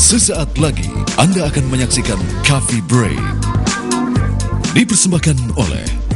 Sesaat lagi Anda akan menyaksikan Coffee Break. Dipersembahkan oleh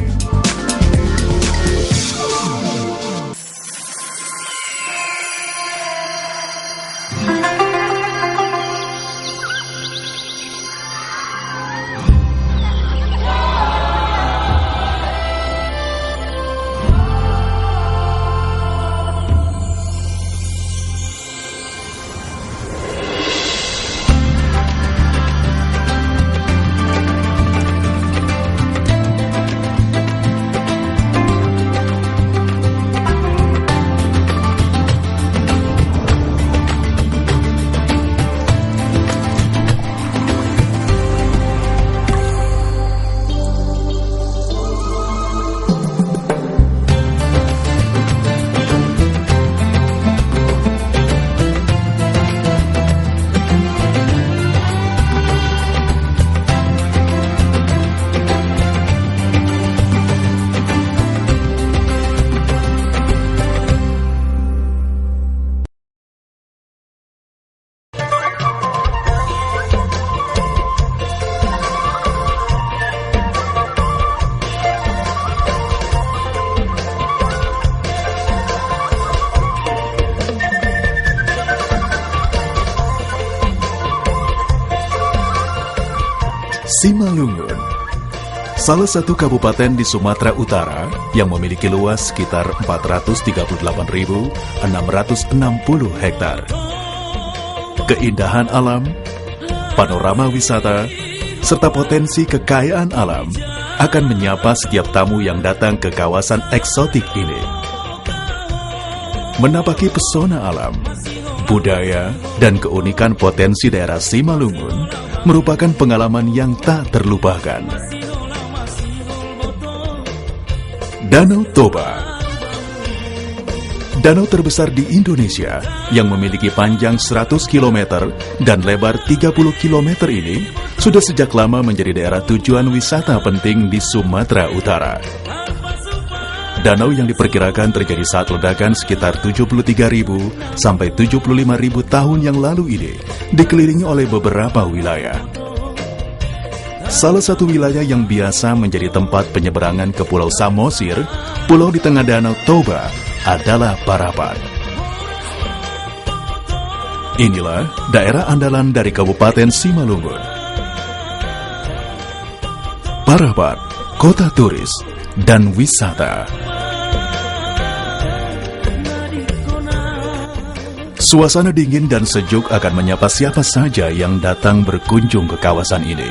Simalungun, salah satu kabupaten di Sumatera Utara yang memiliki luas sekitar 438.660 hektar. Keindahan alam, panorama wisata, serta potensi kekayaan alam akan menyapa setiap tamu yang datang ke kawasan eksotik ini. Menapaki pesona alam, budaya, dan keunikan potensi daerah Simalungun merupakan pengalaman yang tak terlupakan. Danau Toba, danau terbesar di Indonesia yang memiliki panjang 100 km dan lebar 30 km ini sudah sejak lama menjadi daerah tujuan wisata penting di Sumatera Utara. Danau yang diperkirakan terjadi saat ledakan sekitar 73.000 sampai 75.000 tahun yang lalu ini dikelilingi oleh beberapa wilayah. Salah satu wilayah yang biasa menjadi tempat penyeberangan ke Pulau Samosir, pulau di tengah Danau Toba, adalah Parapat. Inilah daerah andalan dari Kabupaten Simalungun. Parapat, kota turis dan wisata. Suasana dingin dan sejuk akan menyapa siapa saja yang datang berkunjung ke kawasan ini.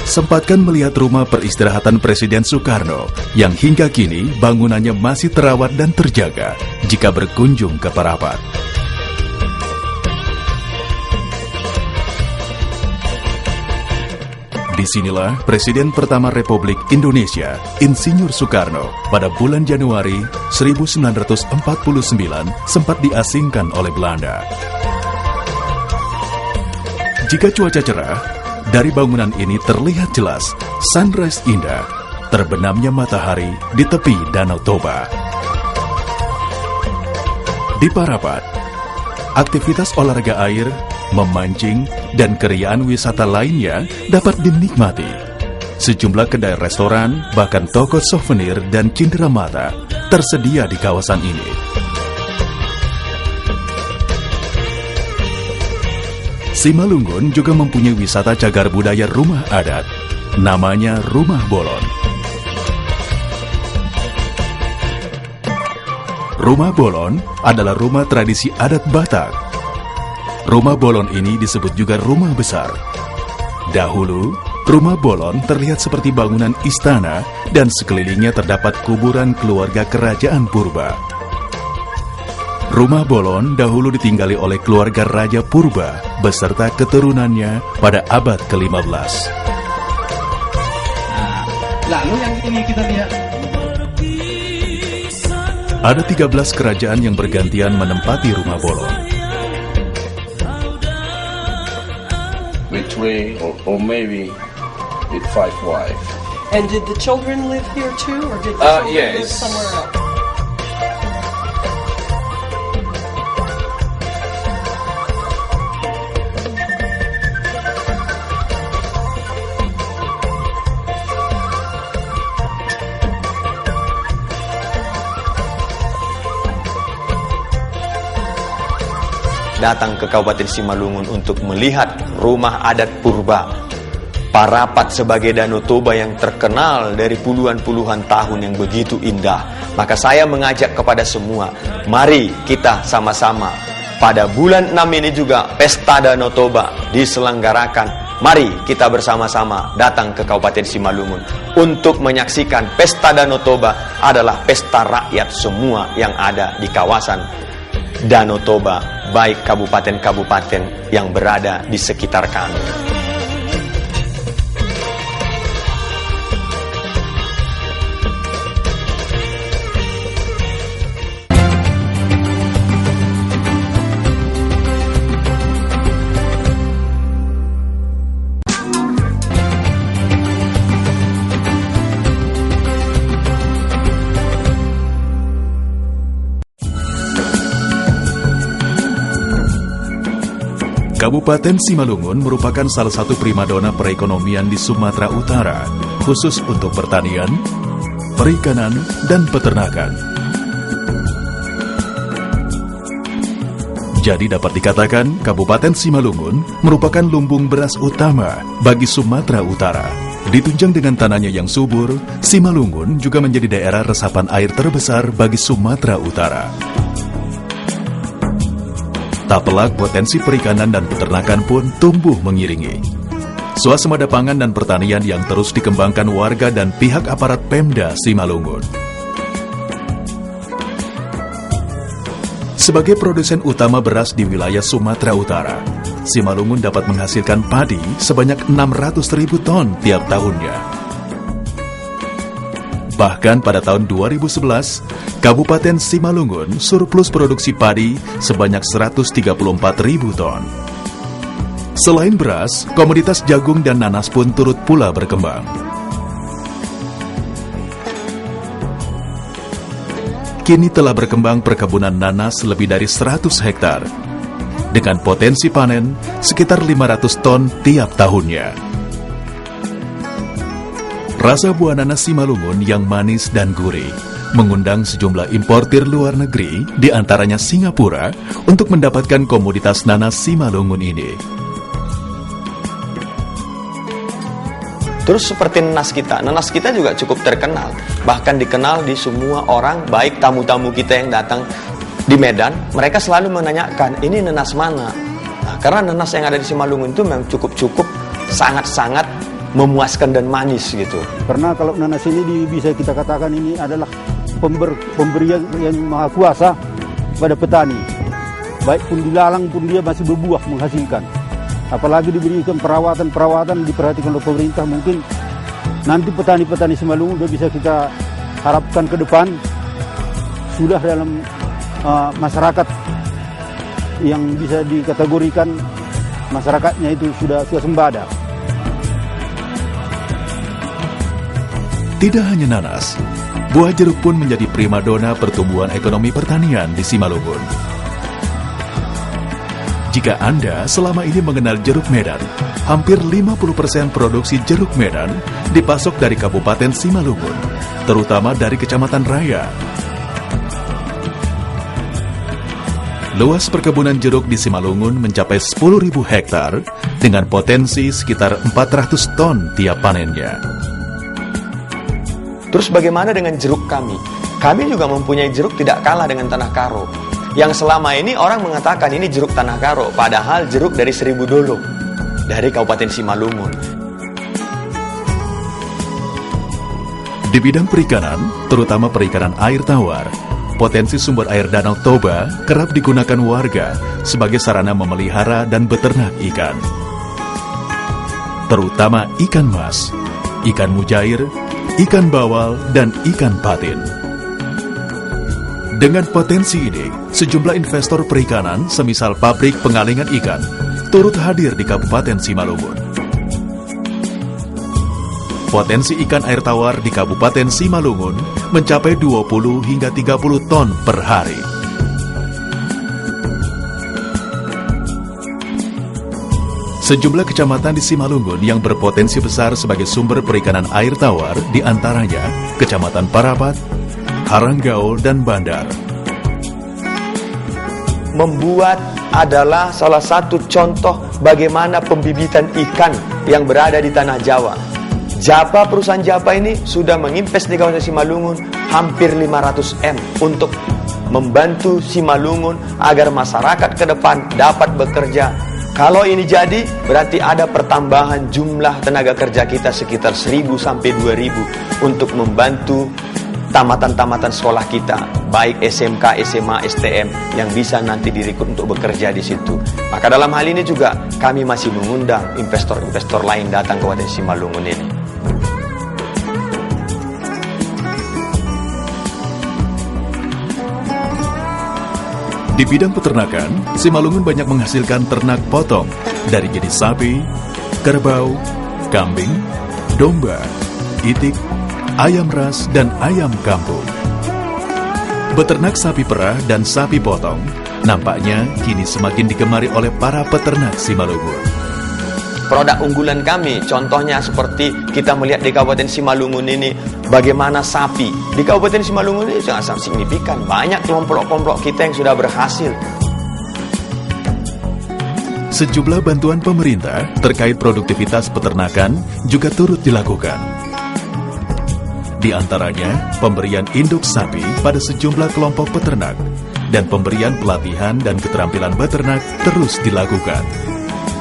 Sempatkan melihat rumah peristirahatan Presiden Soekarno yang hingga kini bangunannya masih terawat dan terjaga jika berkunjung ke Parapat. Disinilah Presiden pertama Republik Indonesia, Insinyur Soekarno, pada bulan Januari 1949 sempat diasingkan oleh Belanda. Jika cuaca cerah, dari bangunan ini terlihat jelas sunrise indah, terbenamnya matahari di tepi Danau Toba. Di Parapat, aktivitas olahraga air, memancing, dan keriaan wisata lainnya dapat dinikmati. Sejumlah kedai restoran, bahkan toko souvenir dan cindera mata tersedia di kawasan ini. Simalungun juga mempunyai wisata cagar budaya rumah adat, namanya Rumah Bolon. Rumah Bolon adalah rumah tradisi adat Batak. Rumah Bolon ini disebut juga rumah besar. Dahulu, Rumah Bolon terlihat seperti bangunan istana dan sekelilingnya terdapat kuburan keluarga kerajaan purba. Rumah Bolon dahulu ditinggali oleh keluarga Raja Purba beserta keturunannya pada abad ke-15. Lalu yang ini kita lihat. Ada 13 kerajaan yang bergantian menempati Rumah Bolon. With 3 or maybe with 5 wives. And did the children live here too, or did the children live yes. somewhere else? Datang ke Kabupaten Simalungun untuk melihat rumah adat purba Parapat sebagai Danau Toba yang terkenal dari puluhan-puluhan tahun yang begitu indah. Maka saya mengajak kepada semua, mari kita sama-sama pada bulan 6 ini juga Pesta Danau Toba diselenggarakan. Mari kita bersama-sama datang ke Kabupaten Simalungun untuk menyaksikan Pesta Danau Toba adalah pesta rakyat semua yang ada di kawasan Danau Toba, baik kabupaten-kabupaten yang berada di sekitar kami. Kabupaten Simalungun merupakan salah satu primadona perekonomian di Sumatera Utara, khusus untuk pertanian, perikanan, dan peternakan. Jadi dapat dikatakan Kabupaten Simalungun merupakan lumbung beras utama bagi Sumatera Utara. Ditunjang dengan tanahnya yang subur, Simalungun juga menjadi daerah resapan air terbesar bagi Sumatera Utara. Tak pelak potensi perikanan dan peternakan pun tumbuh mengiringi. Swasembada pangan dan pertanian yang terus dikembangkan warga dan pihak aparat Pemda Simalungun. Sebagai produsen utama beras di wilayah Sumatera Utara, Simalungun dapat menghasilkan padi sebanyak 600.000 ton tiap tahunnya. Bahkan pada tahun 2011, Kabupaten Simalungun surplus produksi padi sebanyak 134.000 ton. Selain beras, komoditas jagung dan nanas pun turut pula berkembang. Kini telah berkembang perkebunan nanas lebih dari 100 hektar, dengan potensi panen sekitar 500 ton tiap tahunnya. Rasa buah nanas Simalungun yang manis dan gurih mengundang sejumlah importir luar negeri, di antaranya Singapura, untuk mendapatkan komoditas nanas Simalungun ini. Terus seperti nanas kita juga cukup terkenal. Bahkan dikenal di semua orang, baik tamu-tamu kita yang datang di Medan, mereka selalu menanyakan, ini nanas mana? Nah, karena nanas yang ada di Simalungun itu memang cukup sangat-sangat memuaskan dan manis gitu. Karena kalau nanas ini bisa kita katakan ini adalah pemberian yang maha kuasa pada petani. Baik pun dilalang pun dia masih berbuah menghasilkan. Apalagi diberikan perawatan diperhatikan oleh pemerintah, mungkin nanti petani-petani Simalungun sudah bisa kita harapkan ke depan sudah dalam masyarakat yang bisa dikategorikan masyarakatnya itu sudah swasembada. Tidak hanya nanas, buah jeruk pun menjadi primadona pertumbuhan ekonomi pertanian di Simalungun. Jika Anda selama ini mengenal jeruk Medan, hampir 50% produksi jeruk Medan dipasok dari Kabupaten Simalungun, terutama dari Kecamatan Raya. Luas perkebunan jeruk di Simalungun mencapai 10.000 hektar dengan potensi sekitar 400 ton tiap panennya. Terus bagaimana dengan jeruk kami? Kami juga mempunyai jeruk tidak kalah dengan Tanah Karo. Yang selama ini orang mengatakan ini jeruk Tanah Karo, padahal jeruk dari Seribu Dolok, dari Kabupaten Simalungun. Di bidang perikanan, terutama perikanan air tawar, potensi sumber air Danau Toba kerap digunakan warga sebagai sarana memelihara dan beternak ikan. Terutama ikan mas, ikan mujair, ikan bawal, dan ikan patin. Dengan potensi ini, sejumlah investor perikanan, semisal pabrik pengalingan ikan, turut hadir di Kabupaten Simalungun. Potensi ikan air tawar di Kabupaten Simalungun mencapai 20 hingga 30 ton per hari. Sejumlah kecamatan di Simalungun yang berpotensi besar sebagai sumber perikanan air tawar diantaranya Kecamatan Parapat, Haranggaul, dan Bandar. Membuat adalah salah satu contoh bagaimana pembibitan ikan yang berada di tanah Jawa. Perusahaan Japa ini sudah menginvest di kawasan Simalungun hampir 500 M untuk membantu Simalungun agar masyarakat ke depan dapat bekerja. Kalau ini jadi, berarti ada pertambahan jumlah tenaga kerja kita sekitar 1.000 sampai 2.000 untuk membantu tamatan-tamatan sekolah kita, baik SMK, SMA, STM yang bisa nanti direkrut untuk bekerja di situ. Maka dalam hal ini juga kami masih mengundang investor-investor lain datang ke Kabupaten Simalungun ini. Di bidang peternakan, Simalungun banyak menghasilkan ternak potong dari jenis sapi, kerbau, kambing, domba, itik, ayam ras, dan ayam kampung. Beternak sapi perah dan sapi potong nampaknya kini semakin digemari oleh para peternak Simalungun. Produk unggulan kami, contohnya seperti kita melihat di Kabupaten Simalungun ini, bagaimana sapi. Di Kabupaten Simalungun ini sangat signifikan, banyak kelompok-kelompok kita yang sudah berhasil. Sejumlah bantuan pemerintah terkait produktivitas peternakan juga turut dilakukan. Di antaranya, pemberian induk sapi pada sejumlah kelompok peternak dan pemberian pelatihan dan keterampilan beternak terus dilakukan.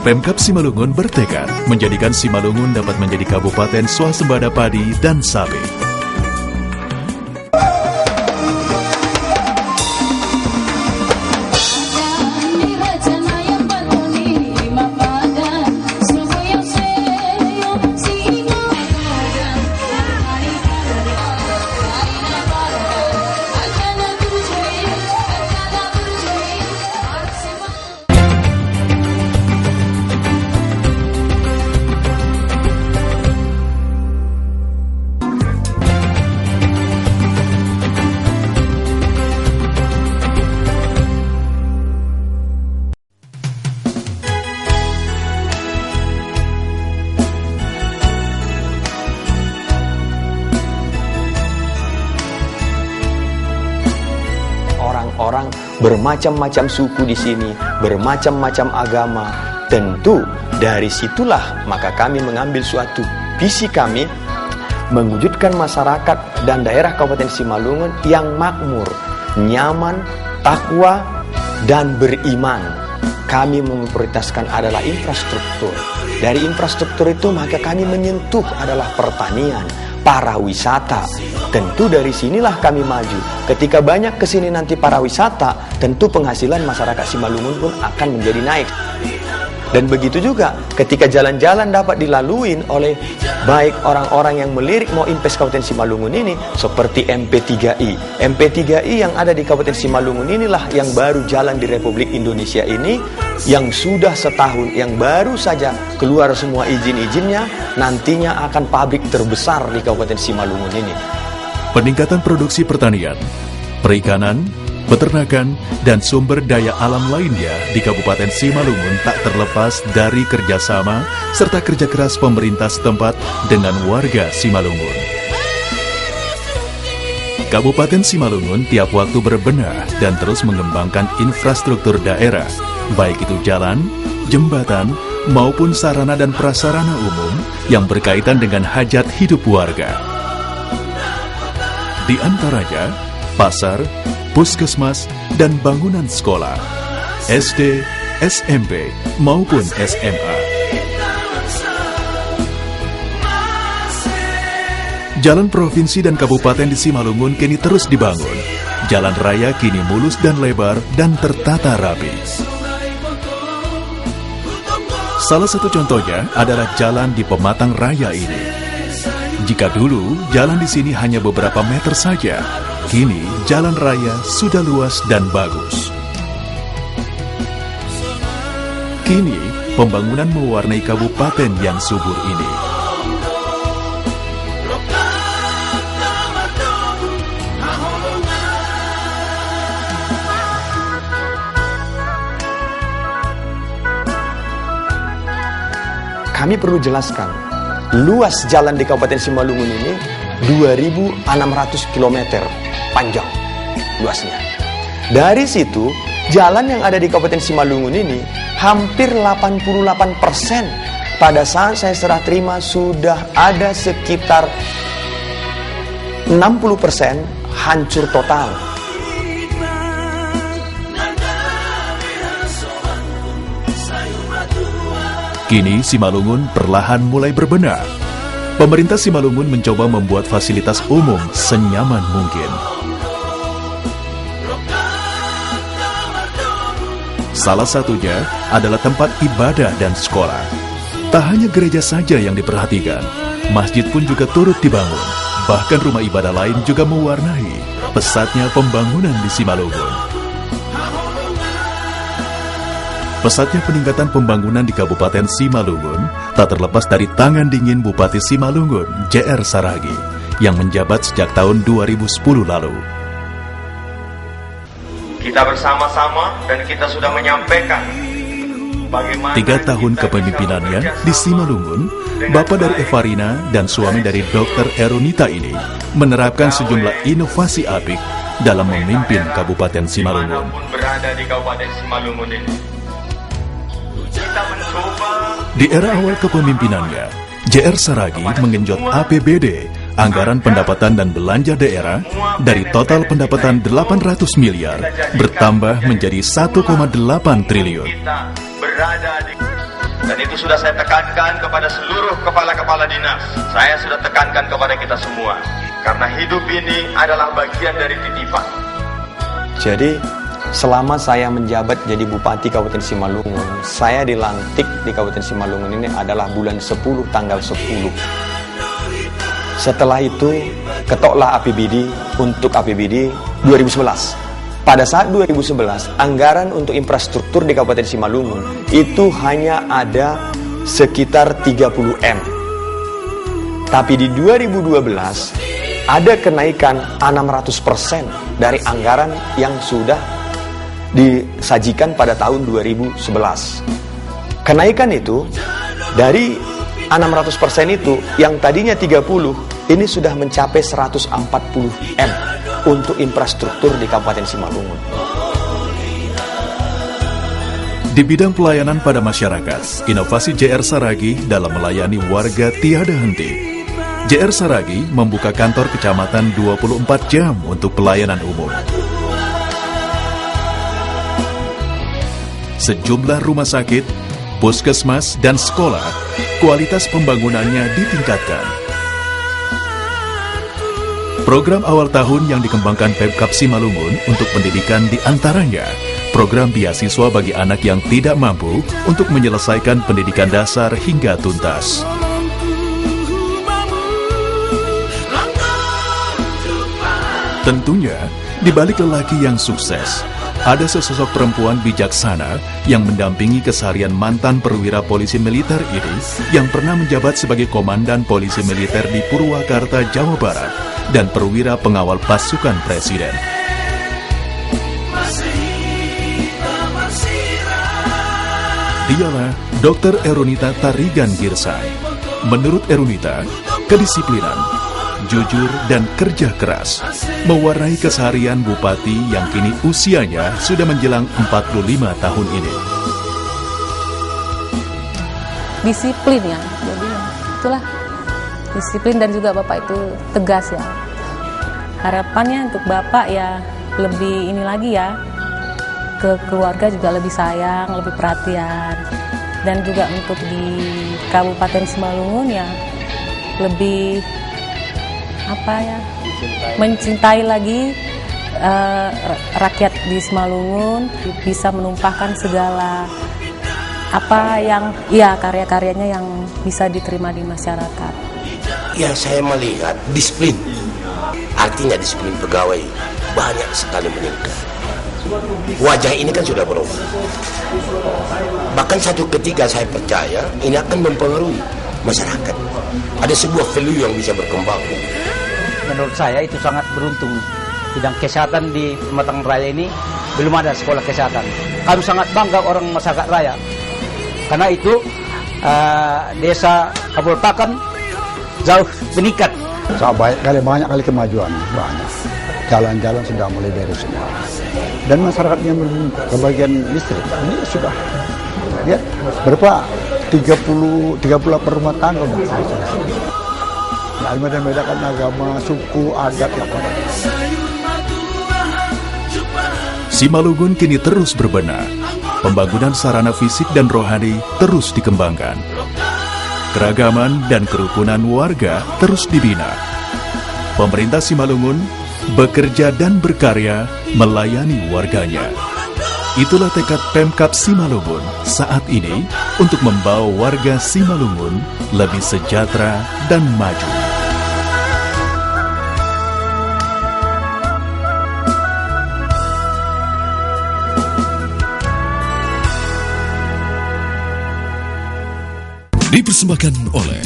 Pemkab Simalungun bertekad menjadikan Simalungun dapat menjadi kabupaten swasembada padi dan sapi. Orang bermacam-macam suku di sini, bermacam-macam agama. Tentu dari situlah maka kami mengambil suatu visi kami mewujudkan masyarakat dan daerah Kabupaten Simalungun yang makmur, nyaman, takwa, dan beriman. Kami memprioritaskan adalah infrastruktur. Dari infrastruktur itu maka kami menyentuh adalah pertanian, para wisata. Tentu dari sinilah kami maju. Ketika banyak kesini nanti para wisata, tentu penghasilan masyarakat Simalungun pun akan menjadi naik. Dan begitu juga ketika jalan-jalan dapat dilalui oleh baik orang-orang yang melirik mau invest Kabupaten Simalungun ini, seperti MP3I. MP3I yang ada di Kabupaten Simalungun inilah yang baru jalan di Republik Indonesia ini, yang sudah setahun, yang baru saja keluar semua izin-izinnya, nantinya akan pabrik terbesar di Kabupaten Simalungun ini. Peningkatan produksi pertanian, perikanan, peternakan, dan sumber daya alam lainnya di Kabupaten Simalungun tak terlepas dari kerjasama serta kerja keras pemerintah setempat dengan warga Simalungun. Kabupaten Simalungun tiap waktu berbenah dan terus mengembangkan infrastruktur daerah, baik itu jalan, jembatan, maupun sarana dan prasarana umum yang berkaitan dengan hajat hidup warga. Di antaranya, pasar, puskesmas, dan bangunan sekolah, SD, SMP, maupun SMA. Jalan provinsi dan kabupaten di Simalungun kini terus dibangun. Jalan raya kini mulus dan lebar dan tertata rapi. Salah satu contohnya adalah jalan di Pematang Raya ini. Jika dulu jalan di sini hanya beberapa meter saja, kini jalan raya sudah luas dan bagus. Kini pembangunan mewarnai kabupaten yang subur ini. kami perlu jelaskan, luas jalan di Kabupaten Simalungun ini 2.600 km panjang luasnya. Dari situ, jalan yang ada di Kabupaten Simalungun ini hampir 88% pada saat saya serah terima sudah ada sekitar 60% hancur total. Kini Simalungun perlahan mulai berbenah. Pemerintah Simalungun mencoba membuat fasilitas umum senyaman mungkin. Salah satunya adalah tempat ibadah dan sekolah. Tak hanya gereja saja yang diperhatikan, masjid pun juga turut dibangun. Bahkan rumah ibadah lain juga mewarnai pesatnya pembangunan di Simalungun. Pesatnya peningkatan pembangunan di Kabupaten Simalungun tak terlepas dari tangan dingin Bupati Simalungun, J.R. Saragi, yang menjabat sejak tahun 2010 lalu. Kita bersama-sama dan kita sudah menyampaikan bagaimana 3 tahun kepemimpinannya di Simalungun, bapak dari Evarina dan suami dari Dr. Eronita ini menerapkan sejumlah inovasi apik dalam memimpin Kabupaten Simalungun. dimanapun berada di Kabupaten Simalungun ini. Kita mencoba Di era awal kepemimpinannya, J.R. Saragi menggenjot APBD, anggaran pendapatan dan belanja daerah, dari total pendapatan 800 miliar bertambah menjadi 1,8 triliun. kita berada di, dan itu sudah saya tekankan kepada seluruh kepala-kepala dinas. Saya sudah tekankan kepada kita semua, karena hidup ini adalah bagian dari titipan. Jadi selama saya menjabat jadi Bupati Kabupaten Simalungun, saya dilantik di Kabupaten Simalungun ini adalah bulan 10 tanggal 10. Setelah itu ketoklah APBD untuk APBD 2011. Pada saat 2011, anggaran untuk infrastruktur di Kabupaten Simalungun itu hanya ada sekitar 30 M. Tapi di 2012 ada kenaikan 600% dari anggaran yang sudah disajikan pada tahun 2011. Kenaikan itu dari 600% itu yang tadinya 30 ini sudah mencapai 140 M untuk infrastruktur di Kabupaten Simalungun. Di bidang pelayanan pada masyarakat, inovasi J.R. Saragi dalam melayani warga tiada henti. J.R. Saragi membuka kantor kecamatan 24 jam untuk pelayanan umum. Sejumlah rumah sakit, puskesmas, dan sekolah, kualitas pembangunannya ditingkatkan. Program awal tahun yang dikembangkan Pemkab Simalungun untuk pendidikan diantaranya program beasiswa bagi anak yang tidak mampu untuk menyelesaikan pendidikan dasar hingga tuntas. Tentunya, di balik lelaki yang sukses, ada sesosok perempuan bijaksana yang mendampingi keseharian mantan perwira polisi militer ini yang pernah menjabat sebagai Komandan Polisi Militer di Purwakarta, Jawa Barat, dan perwira pengawal pasukan presiden. Dialah Dr. Eronita Tarigan Girsang. Menurut Eronita, kedisiplinan, jujur, dan kerja keras mewarnai keseharian bupati yang kini usianya sudah menjelang 45 tahun ini. Disiplin ya, jadi itulah disiplin, dan juga Bapak itu tegas ya. Harapannya untuk Bapak ya lebih ini lagi ya, ke keluarga juga lebih sayang, lebih perhatian, dan juga untuk di Kabupaten Simalungun ya lebih apa ya, mencintai lagi rakyat di Simalungun, bisa menumpahkan segala apa yang ya karya-karyanya yang bisa diterima di masyarakat. Ya, saya melihat disiplin, artinya disiplin pegawai banyak sekali meningkat. Wajah ini kan sudah berubah. Bahkan satu ketika saya percaya ini akan mempengaruhi masyarakat. Ada sebuah value yang bisa berkembang. Menurut saya itu sangat beruntung. Bidang kesehatan di Pematang Raya ini belum ada sekolah kesehatan. Kami sangat bangga orang masyarakat raya. Karena itu desa Kabulpakan jauh meningkat. Banyak kali kemajuan, banyak. Jalan-jalan sudah mulai beres semua. Dan masyarakatnya kebagian listrik. Ini sudah lihat berapa 38 rumah tangga udah selesai. Nah, membedakan agama, suku, adat apa. Simalungun kini terus berbenah. Pembangunan sarana fisik dan rohani terus dikembangkan. Keragaman dan kerukunan warga terus dibina. Pemerintah Simalungun bekerja dan berkarya melayani warganya. Itulah tekad Pemkab Simalungun saat ini untuk membawa warga Simalungun lebih sejahtera dan maju. Dipersembahkan oleh